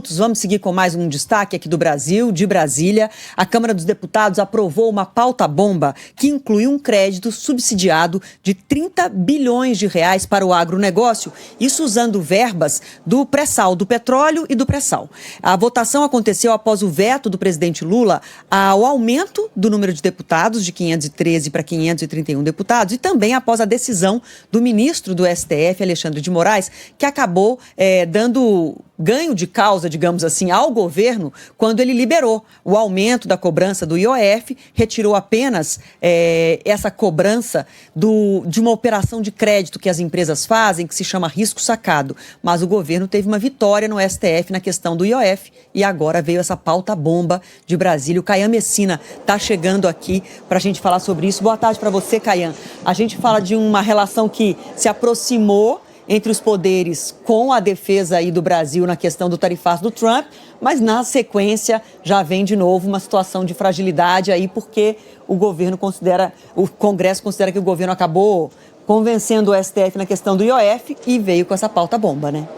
minutos. Vamos seguir com mais um destaque aqui do Brasil, de Brasília. A Câmara dos Deputados aprovou uma pauta-bomba que inclui um crédito subsidiado de 30 bilhões de reais para o agronegócio, isso usando verbas do pré-sal, do petróleo e do pré-sal. A votação aconteceu após o veto do presidente Lula ao aumento do número de deputados, de 513 para 531 deputados, e também após a decisão do ministro do STF, Alexandre de Moraes, que acabou dando ganho de causa, digamos assim, ao governo quando ele liberou o aumento da cobrança do IOF, retirou apenas essa cobrança de uma operação de crédito que as empresas fazem, que se chama risco sacado. Mas o governo teve uma vitória no STF na questão do IOF e agora veio essa pauta-bomba de Brasília. O Caian Messina está chegando aqui para a gente falar sobre isso. Boa tarde para você, Caian. A gente fala de uma relação que se aproximou entre os poderes com a defesa aí do Brasil na questão do tarifaço do Trump, mas na sequência já vem de novo uma situação de fragilidade aí porque o Congresso considera que o governo acabou convencendo o STF na questão do IOF e veio com essa pauta-bomba, né?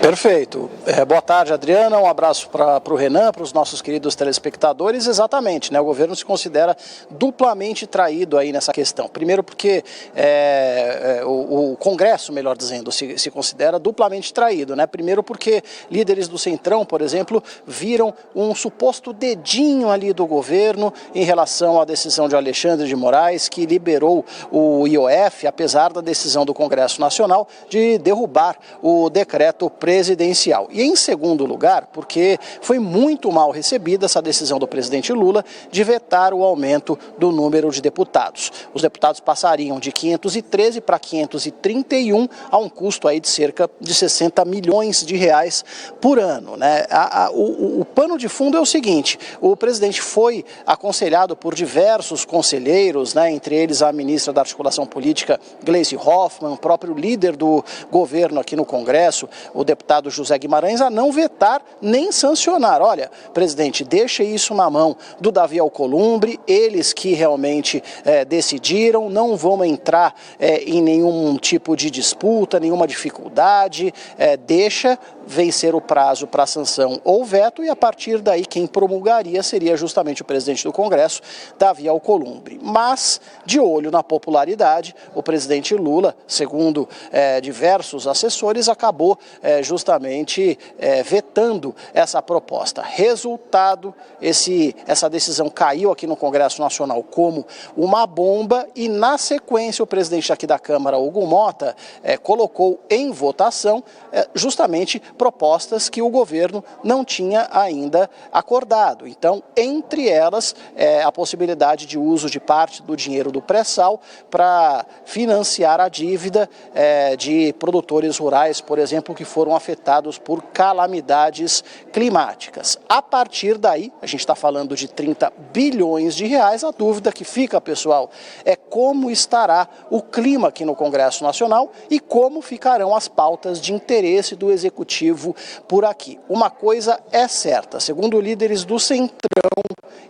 Perfeito. Boa tarde, Adriana. Um abraço para o Renan, para os nossos queridos telespectadores. Exatamente, né? O governo se considera duplamente traído aí nessa questão. Primeiro porque o Congresso, melhor dizendo, se considera duplamente traído, né? Primeiro porque líderes do Centrão, por exemplo, viram um suposto dedinho ali do governo em relação à decisão de Alexandre de Moraes, que liberou o IOF, apesar da decisão do Congresso Nacional de derrubar o decreto presidencial. E em segundo lugar, porque foi muito mal recebida essa decisão do presidente Lula de vetar o aumento do número de deputados. Os deputados passariam de 513 para 531 a um custo aí de cerca de 60 milhões de reais por ano, né? O pano de fundo é o seguinte: o presidente foi aconselhado por diversos conselheiros, né, entre eles a ministra da Articulação Política, Gleisi Hoffmann, o próprio líder do governo aqui no Congresso, o deputado José Guimarães, a não vetar nem sancionar. Olha, presidente, deixa isso na mão do Davi Alcolumbre, eles que realmente decidiram, não vão entrar em nenhum tipo de disputa, nenhuma dificuldade, deixa vencer o prazo para sanção ou veto e a partir daí quem promulgaria seria justamente o presidente do Congresso, Davi Alcolumbre. Mas, de olho na popularidade, o presidente Lula, segundo diversos assessores, acabou justamente vetando essa proposta. Resultado, essa decisão caiu aqui no Congresso Nacional como uma bomba e, na sequência, o presidente aqui da Câmara, Hugo Mota, colocou em votação justamente propostas que o governo não tinha ainda acordado. Então, entre elas, a possibilidade de uso de parte do dinheiro do pré-sal para financiar a dívida de produtores rurais, por exemplo, que foram afetados por calamidades climáticas. A partir daí, a gente está falando de 30 bilhões de reais, a dúvida que fica, pessoal, é como estará o clima aqui no Congresso Nacional e como ficarão as pautas de interesse do Executivo por aqui. Uma coisa é certa, segundo líderes do Centrão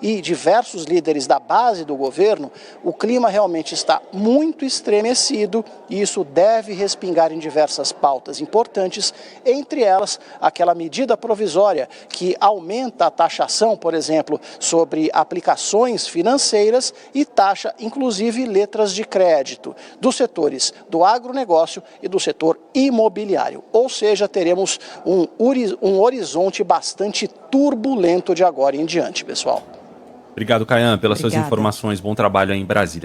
e diversos líderes da base do governo, o clima realmente está muito estremecido e isso deve respingar em diversas pautas importantes, entre elas aquela medida provisória que aumenta a taxação, por exemplo, sobre aplicações financeiras e taxa, inclusive, letras de crédito dos setores do agronegócio e do setor imobiliário. Ou seja, teremos um horizonte bastante turbulento de agora em diante, pessoal. Obrigado, Caian, pelas suas informações. Bom trabalho aí em Brasília.